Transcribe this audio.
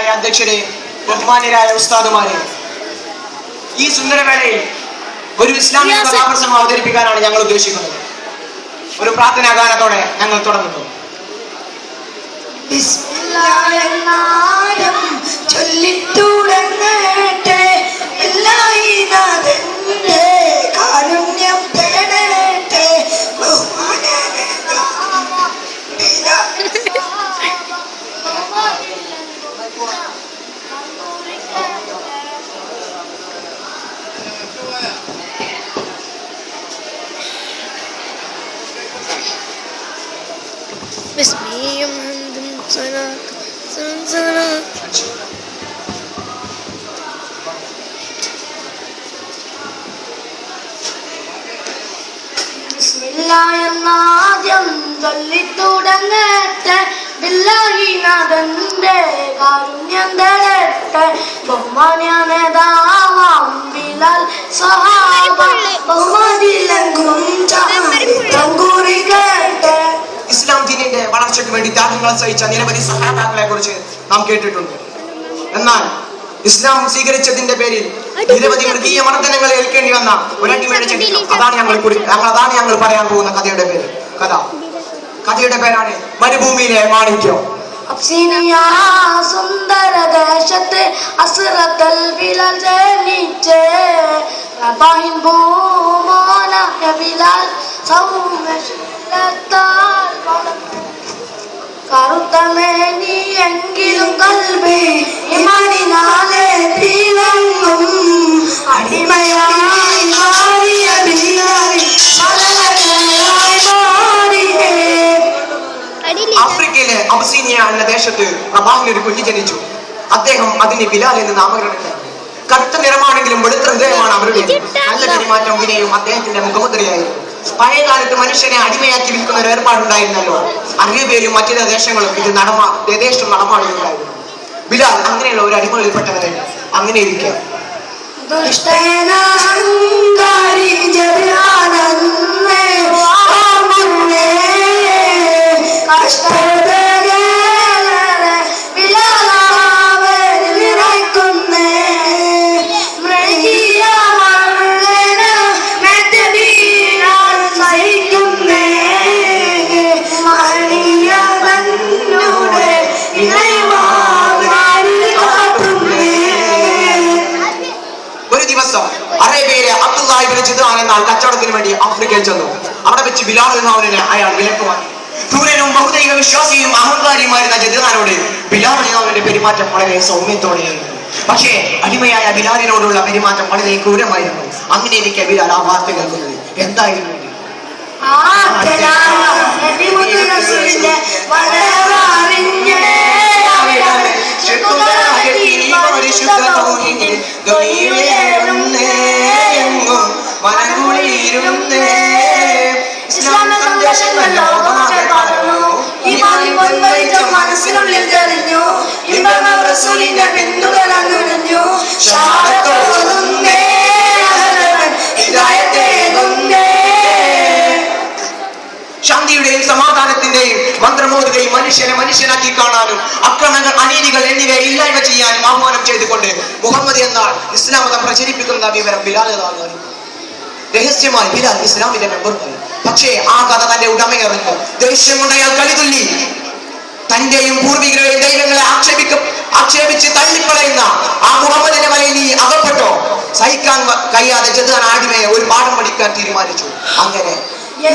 അധ്യക്ഷരെ, ബഹുമാന്യരായ ഉസ്താദുമാരെ, ഈ സുന്ദരവേളയിൽ ഒരു ഇസ്ലാമിക കഥാപ്രസംഗം അവതരിപ്പിക്കാനാണ് ഞങ്ങൾ ഉദ്ദേശിക്കുന്നത്. ഒരു പ്രാർത്ഥനാ ഗാനത്തോടെ ഞങ്ങൾ തുടങ്ങുന്നു. എന്നാദ്യം ചൊല്ലിത്തുടങ്ങട്ടെ, ബില്ലാഹിനാഥന്റെ കാരുണ്യം തരട്ടെ. ബഹുമാന്യ നേതാവാം ബിലാൽ സഹാബ ബഹുമതിലെങ്കും കേട്ടെ. ഇസ്ലാം ദീനിന്റെ വളർച്ചയ്ക്ക് വേണ്ടി ത്യാഗങ്ങൾ സഹിച്ച നിരവധി സഹാബാക്കളെ കുറിച്ച് നാം കേട്ടിട്ടുണ്ട്. എന്നാൽ ഇസ്ലാം സ്വീകരിച്ചതിന്റെ പേരിൽ നിരവധി മൃഗീയ മർദ്ദനങ്ങൾ ഏൽക്കേണ്ടി വന്ന ഒരടിമയുടെ ചരിത്രം. അതാണ് ഞങ്ങൾ പറയാൻ പോകുന്ന കഥയുടെ പേരാണ് മരുഭൂമിയിലെ മാണിക്യം. സുന്ദര ദേശത്ത് അസ്റത്തൽ ബിലാൽ ജനിച്ചേ, റബാഹിൻ ഭൂമോനായ ബിലാൽ സൗമ്യശീലത്താൽ കറുത്തമേനി എങ്കിലും കൽബി ഇമാനിനാലെ തിളങ്ങും അടിമയായി മാറിയ ബിലാൽ ആഫ്രിക്കയിലെ അബസീനിയ എന്ന ദേശത്ത് റബാഹിന് ഒരു കുഞ്ഞ് ജനിച്ചു. അദ്ദേഹം അതിന് ബിലാൽ എന്ന് നാമകരണം ചെയ്തു. കറുത്ത നിറമാണെങ്കിലും വെളുത്ത ഹൃദയമാണ് അവരുടെ. നല്ല പെരുമാറ്റം വിനയും അദ്ദേഹത്തിന്റെ മുഖമുദ്രയായിരുന്നു. പഴയ കാലത്ത് മനുഷ്യനെ അടിമയാക്കി വിൽക്കുന്ന ഒരു ഏർപ്പാടുണ്ടായിരുന്നല്ലോ. അറേബ്യയിലും മറ്റു ദേശങ്ങളും ഇത് യഥേഷ്ടം നടപാടുകളുണ്ടായിരുന്നു. ബിലാൽ അങ്ങനെയുള്ള ഒരു അടിമകളിൽപ്പെട്ടവരായിരുന്നു. അങ്ങനെ ഇരിക്കുക അറേബ്യയിലെ അബ്ദുല്ലാഹ് ഇബ്നു ജിദ്ആൻ എന്ന കച്ചവടത്തിന് വേണ്ടി ആഫ്രിക്കയിൽ ചെന്നു. അവിടെ വെച്ച് ബിലാൽ എന്നവനെ അയാൾ വിലക്ക് വാങ്ങി. ക്രൂരനും ബഹുദൈവ വിശ്വാസിയും അഹങ്കാരിയുമായിരുന്ന ജിദ്ആനോട് ബിലാൽ എന്നവന്റെ പെരുമാറ്റം വളരെ സൗമ്യത്തോടെയായിരുന്നു. പക്ഷേ അടിമയായ ബിലാലിനോടുള്ള പെരുമാറ്റം വളരെ ക്രൂരമായിരുന്നു. അങ്ങനെ ഇരിക്കെ ബിലാൽ ആ വാർത്ത കേൾക്കുന്നത് എന്തായിരുന്നു? മനസ്സിനുള്ളിൽ തെളിഞ്ഞു, റസൂലിന്റെ പിന്തുടർന്നു ശാന്തിയുടെയും സമാധാനത്തിന്റെയും മന്ത്രമോതുകയും മനുഷ്യനാക്കി കാണാനും അക്രമങ്ങൾ അനീതികൾ എന്നിവയെ ഇല്ലായ്മ ചെയ്യാനും ആഹ്വാനം ചെയ്തുകൊണ്ട് മുഹമ്മദ് എന്നാൽ ഇസ്ലാം മതം പ്രചരിപ്പിക്കുന്ന വിവരം ബിലാൽ രഹസ്യമായി ബിലാൽ ഇസ്ലാമിന്റെ മെമ്പറുമായി. പക്ഷേ ആ കഥ തന്റെ ഉടമയറിഞ്ഞു. ദേഷ്യം കൊണ്ട് അയാൾ കളിതുള്ളി. തന്റെയും പൂർവികരുടെയും ദൈവങ്ങളെ ആക്ഷേപിച്ച് തള്ളിക്കളയുന്ന ആ മുഹമ്മദിന്റെ വലയിൽ നീ അകപ്പെട്ടോ. സഹിക്കാൻ കഴിയാതെ ജിദ്ആൻ ആടിമയെ ഒരു പാഠം പഠിക്കാൻ തീരുമാനിച്ചു. അങ്ങനെ ിന്റെ